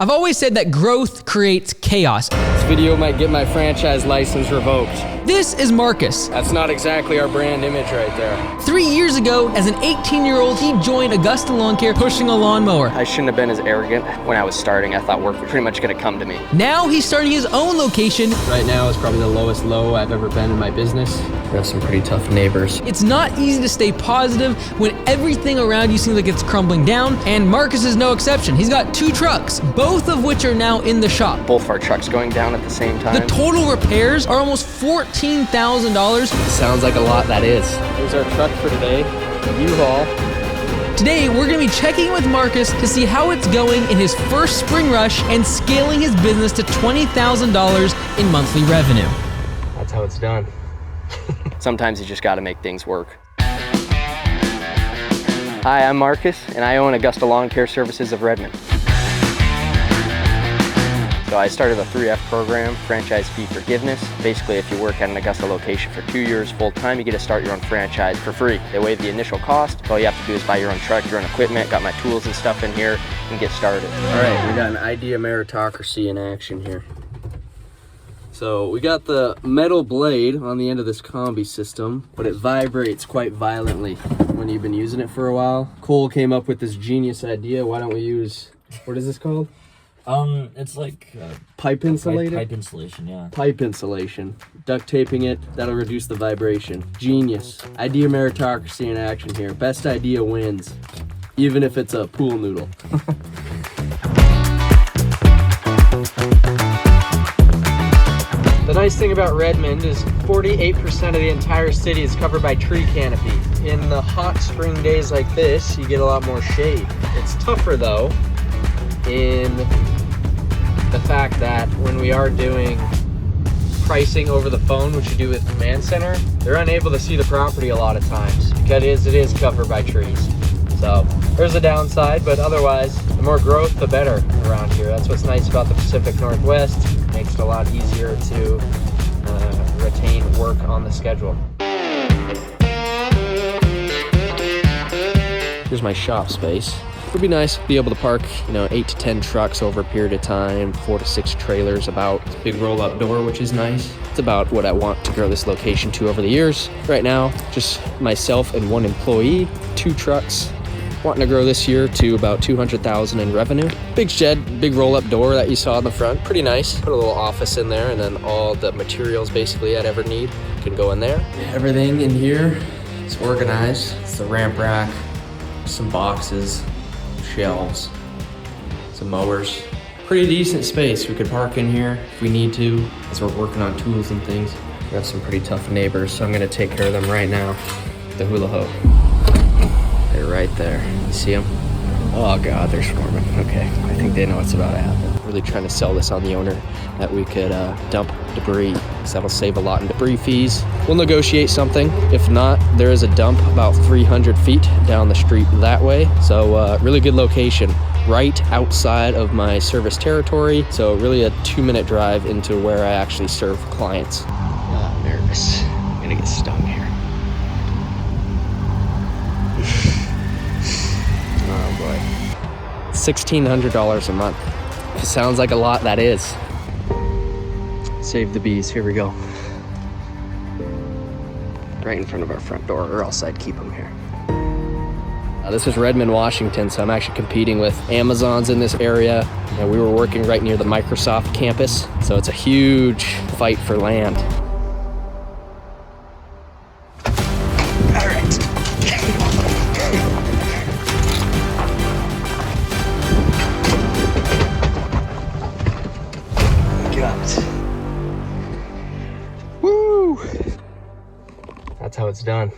I've always said that growth creates chaos. This video might get my franchise license revoked. This is Marcus. That's not exactly our brand image right there. 3 years ago, as an 18-year-old, he joined Augusta Lawn Care pushing a lawnmower. I shouldn't have been as arrogant when I was starting. I thought work was pretty much gonna come to me. Now he's starting his own location. Right now is probably the lowest low I've ever been in my business. We have some pretty tough neighbors. It's not easy to stay positive when everything around you seems like it's crumbling down, and Marcus is no exception. He's got 2 trucks, both of which are now in the shop. Both of our trucks going down at the same time. The total repairs are almost $14,000. Sounds like a lot, that is. Here's our truck for today, U-Haul. Today, we're gonna be checking in with Marcus to see how it's going in his first spring rush and scaling his business to $20,000 in monthly revenue. That's how it's done. Sometimes you just gotta make things work. Hi, I'm Marcus, and I own Augusta Lawn Care Services of Redmond. So I started a 3F program, franchise fee forgiveness. Basically, if you work at an Augusta location for 2 years full-time, you get to start your own franchise for free. They waive the initial cost. All you have to do is buy your own truck, your own equipment, got my tools and stuff in here, and get started. All right, we got an idea meritocracy in action here. So we got the metal blade on the end of this combi system, but it vibrates quite violently when you've been using it for a while. Cole came up with this genius idea. Why don't we use, what is this called? It's like pipe insulated? Pipe insulation, yeah. Pipe insulation. Duct taping it, that'll reduce the vibration. Genius. Idea meritocracy in action here. Best idea wins, even if it's a pool noodle. The nice thing about Redmond is 48% of the entire city is covered by tree canopy. In the hot spring days like this, you get a lot more shade. It's tougher though in the fact that when we are doing pricing over the phone, which you do with Command Center, they're unable to see the property a lot of times because it is covered by trees. So there's a downside, but otherwise, the more growth, the better around here. That's what's nice about the Pacific Northwest. Makes it a lot easier to retain work on the schedule. Here's my shop space. It would be nice to be able to park, 8 to 10 trucks over a period of time, 4 to 6 trailers about. Big roll-up door, which is nice. It's about what I want to grow this location to over the years. Right now, just myself and 1 employee, 2 trucks. Wanting to grow this year to about $200,000 in revenue. Big shed, big roll-up door that you saw in the front. Pretty nice. Put a little office in there, and then all the materials basically I'd ever need can go in there. Everything in here is organized. It's the ramp rack, some boxes, shelves, some mowers. Pretty decent space. We could park in here if we need to, as we're working on tools and things. We have some pretty tough neighbors, so I'm gonna take care of them right now. The hula hoop. They're right there. You see them? Oh God, they're swarming. Okay, I think they know what's about to happen. Really trying to sell this on the owner that we could dump debris, because that'll save a lot in debris fees. We'll negotiate something. If not, there is a dump about 300 feet down the street that way. So really good location, right outside of my service territory. So really a 2-minute drive into where I actually serve clients. I'm nervous. I'm gonna get stung here. Oh boy. $1,600 a month. If it sounds like a lot, that is. Save the bees, here we go. Right in front of our front door, or else I'd keep them here. This is Redmond, Washington, so I'm actually competing with Amazon's in this area. We were working right near the Microsoft campus, so it's a huge fight for land. All right. Got it. Woo! That's how it's done.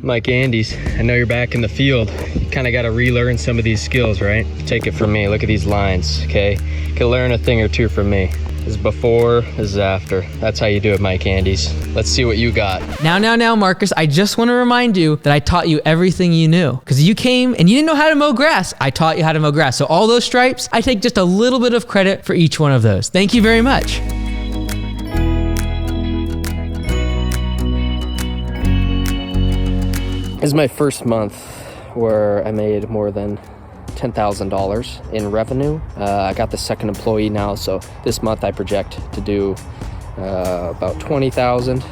Mike Andes, I know you're back in the field. You kind of got to relearn some of these skills, right? Take it from me. Look at these lines, okay? You can learn a thing or two from me. This is before, this is after. That's how you do it, Mike Andes. Let's see what you got. Now, Marcus, I just want to remind you that I taught you everything you knew. Because you came and you didn't know how to mow grass. I taught you how to mow grass. So all those stripes, I take just a little bit of credit for each one of those. Thank you very much. This is my first month where I made more than $10,000 in revenue. I got the second employee now, so this month I project to do about 20,000,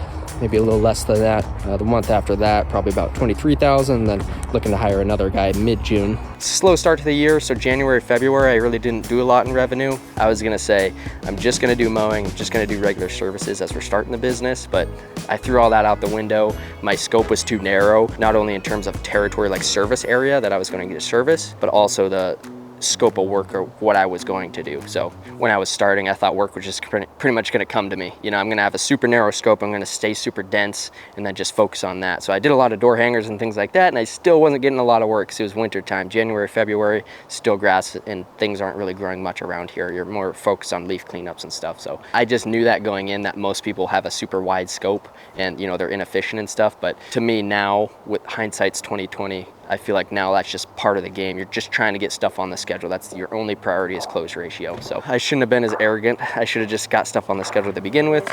maybe a little less than that. The month after that, probably about 23,000, then looking to hire another guy mid-June. Slow start to the year, so January, February, I really didn't do a lot in revenue. I was gonna say, I'm just gonna do mowing, I'm just gonna do regular services as we're starting the business, but I threw all that out the window. My scope was too narrow, not only in terms of territory, like service area that I was gonna get a service, but also the scope of work or what I was going to do. So when I was starting, I thought work was just pretty much going to come to me. You know, I'm going to have a super narrow scope, I'm going to stay super dense and then just focus on that. So I did a lot of door hangers and things like that, and I still wasn't getting a lot of work because it was winter time. January, February, still grass and things aren't really growing much around here. You're more focused on leaf cleanups and stuff. So I just knew that going in, that most people have a super wide scope and, you know, they're inefficient and stuff. But to me now, with hindsight's 2020, I feel like now that's just part of the game. You're just trying to get stuff on the schedule. That's your only priority is close ratio. So I shouldn't have been as arrogant. I should have just got stuff on the schedule to begin with.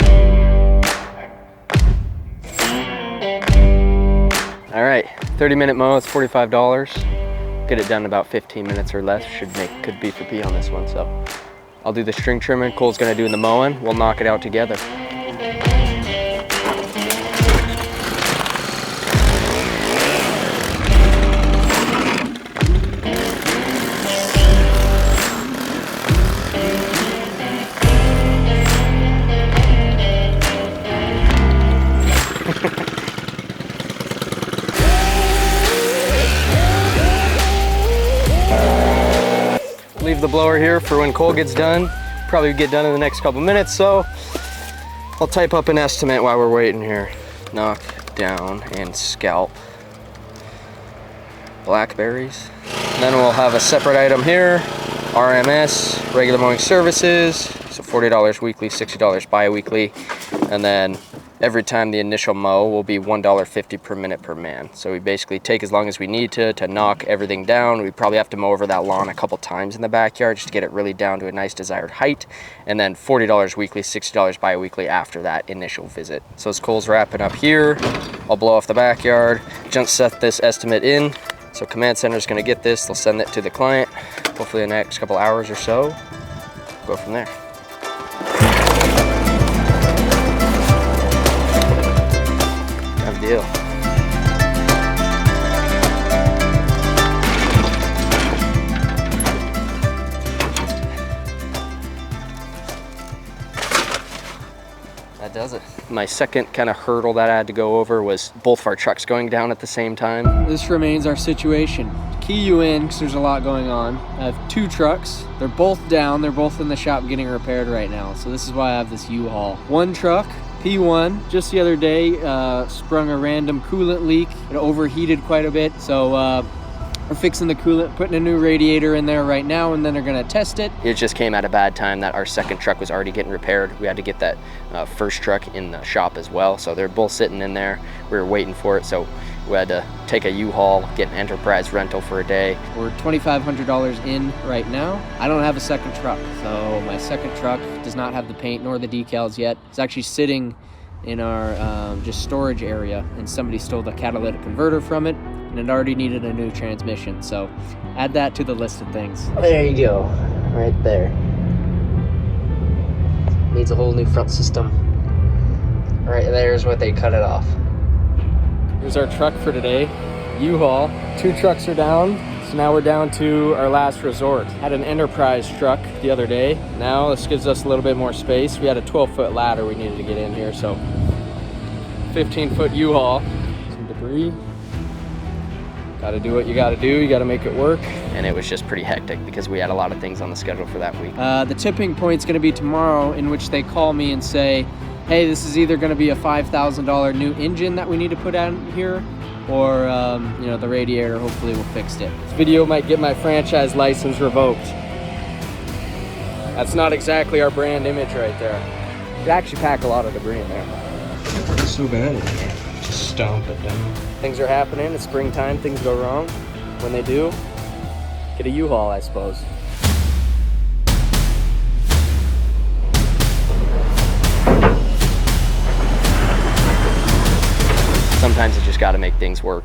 All right, 30-minute mow, it's $45. Get it done in about 15 minutes or less. Should make good beef or pea on this one. So I'll do the string trimming. Cole's gonna do the mowing. We'll knock it out together. Leave the blower here for when Cole gets done. Probably get done in the next couple minutes, so I'll type up an estimate while we're waiting here. Knock down and scalp blackberries. And then we'll have a separate item here, RMS, regular mowing services, so $40 weekly, $60 bi-weekly, and then every time the initial mow will be $1.50 per minute per man. So we basically take as long as we need to knock everything down. We probably have to mow over that lawn a couple times in the backyard just to get it really down to a nice desired height. And then $40 weekly, $60 bi-weekly after that initial visit. So as Cole's wrapping up here, I'll blow off the backyard, just set this estimate in. So command center is gonna get this, they'll send it to the client, hopefully in the next couple hours or so. Go from there. Deal. That does it. My second kind of hurdle that I had to go over was both of our trucks going down at the same time. This remains our situation. Key you in because there's a lot going on. I have two trucks. They're both down. They're both in the shop getting repaired right now. So this is why I have this U-Haul. One truck, P1, just the other day sprung a random coolant leak. It overheated quite a bit, so we're fixing the coolant, putting a new radiator in there right now, and then they're gonna test it. It just came at a bad time that our second truck was already getting repaired. We had to get that first truck in the shop as well, so they're both sitting in there. We were waiting for it, so we had to take a U-Haul, get an enterprise rental for a day. We're $2,500 in right now. I don't have a second truck, so my second truck does not have the paint nor the decals yet. It's actually sitting in our just storage area, and somebody stole the catalytic converter from it, and it already needed a new transmission. So add that to the list of things. There you go, right there. Needs a whole new front system. Right there's what they cut it off. Here's our truck for today, U-Haul. Two trucks are down, so now we're down to our last resort. Had an enterprise truck the other day. Now this gives us a little bit more space. We had a 12-foot ladder we needed to get in here, so 15-foot U-Haul. Some debris. Gotta do what you gotta do, you gotta make it work. And it was just pretty hectic because we had a lot of things on the schedule for that week. The tipping point's gonna be tomorrow, in which they call me and say, hey, this is either gonna be a $5,000 new engine that we need to put out here, or you know, the radiator hopefully will fix it. This video might get my franchise license revoked. That's not exactly our brand image right there. We actually pack a lot of debris in there. It's so bad. Just stomp it down. Things are happening, it's springtime, things go wrong. When they do, get a U-Haul, I suppose. Sometimes you just gotta make things work.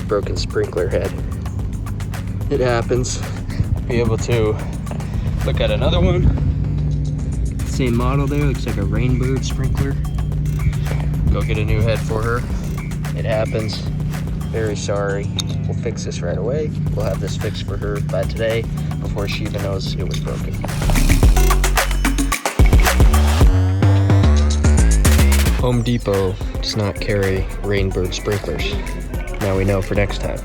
broken sprinkler head. It happens. Be able to look at another one. Same model there, looks like a Rainbird sprinkler. Go get a new head for her. It happens. Very sorry. We'll fix this right away. We'll have this fixed for her by today before she even knows it was broken. Home Depot does not carry Rainbird sprinklers. Now we know for next time.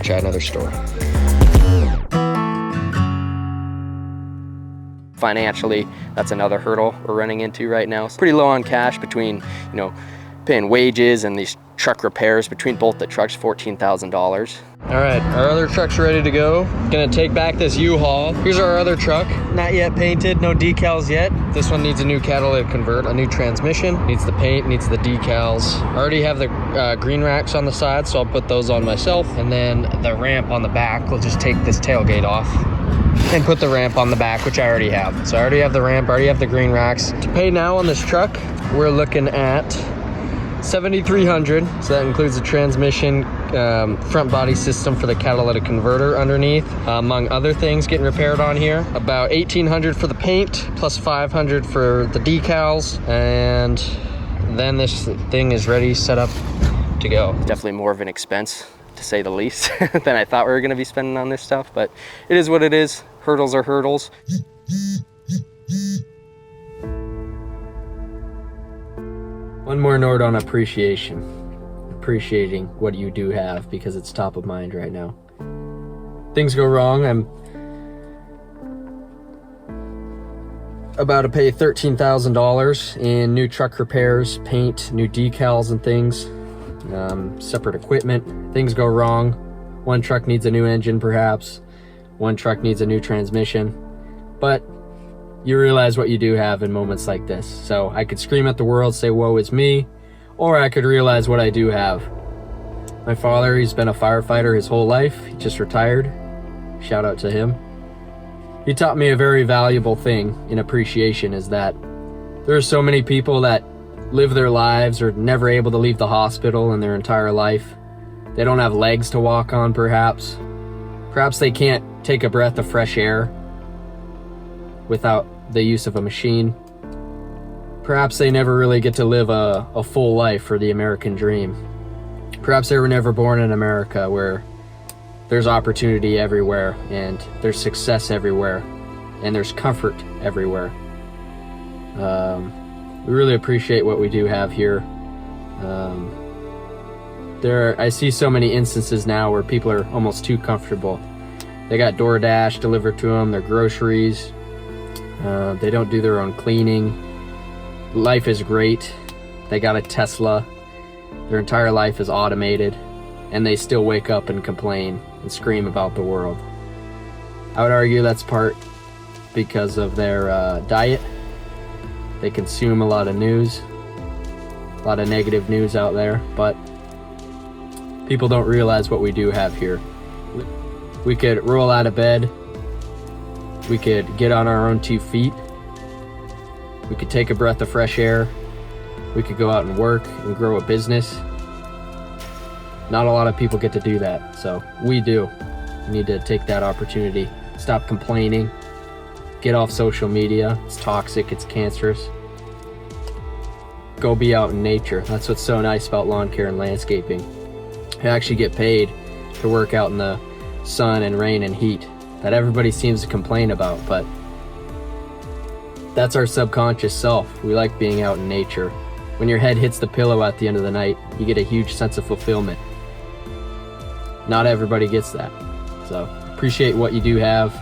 Try another store. Financially, that's another hurdle we're running into right now. It's pretty low on cash between, you know, paying wages and these truck repairs. Between both the trucks, $14,000. All right, our other truck's ready to go. Gonna take back this U-Haul. Here's our other truck, not yet painted, no decals yet. This one needs a new catalytic convert, a new transmission, needs the paint, needs the decals. I already have the green racks on the side, so I'll put those on myself. And then the ramp on the back, we'll just take this tailgate off and put the ramp on the back, which I already have. So I already have the ramp, I already have the green racks. To pay now on this truck, we're looking at $7,300, so that includes the transmission, front body system for the catalytic converter underneath, among other things getting repaired on here. About $1,800 for the paint, plus $500 for the decals, and then this thing is ready, set up to go. Definitely more of an expense, to say the least, than I thought we were gonna be spending on this stuff, but it is what it is. Hurdles are hurdles. One more note on appreciation. Appreciating what you do have, because it's top of mind right now. Things go wrong. I'm about to pay $13,000 in new truck repairs, paint, new decals and things, separate equipment. Things go wrong. One truck needs a new engine perhaps. One truck needs a new transmission. But you realize what you do have in moments like this. So I could scream at the world, say, woe is me, or I could realize what I do have. My father, he's been a firefighter his whole life. He just retired. Shout out to him. He taught me a very valuable thing in appreciation, is that there are so many people that live their lives or never able to leave the hospital in their entire life. They don't have legs to walk on, perhaps. Perhaps they can't take a breath of fresh air without the use of a machine. Perhaps they never really get to live a full life for the American dream. Perhaps they were never born in America, where there's opportunity everywhere and there's success everywhere and there's comfort everywhere. We really appreciate what we do have here. I see so many instances now where people are almost too comfortable. They got DoorDash delivered to them, their groceries. They don't do their own cleaning. Life is great. They got a Tesla. Their entire life is automated, and they still wake up and complain and scream about the world. I would argue that's part because of their diet. They consume a lot of news, a lot of negative news out there, but people don't realize what we do have here. We could roll out of bed. We could get on our own 2 feet. We could take a breath of fresh air. We could go out and work and grow a business. Not a lot of people get to do that, so we do. We need to take that opportunity. Stop complaining. Get off social media. It's toxic, it's cancerous. Go be out in nature. That's what's so nice about lawn care and landscaping. I actually get paid to work out in the sun and rain and heat that everybody seems to complain about, but that's our subconscious self. We like being out in nature. When your head hits the pillow at the end of the night, you get a huge sense of fulfillment. Not everybody gets that. So appreciate what you do have.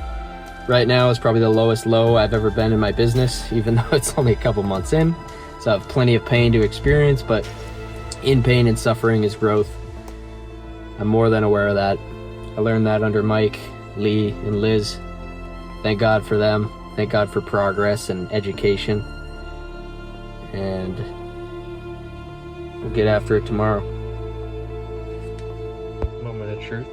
Right now is probably the lowest low I've ever been in my business, even though it's only a couple months in. So I have plenty of pain to experience, but in pain and suffering is growth. I'm more than aware of that. I learned that under Mike, Lee, and Liz. Thank God for them. Thank God for progress and education. And we'll get after it tomorrow. Moment of truth.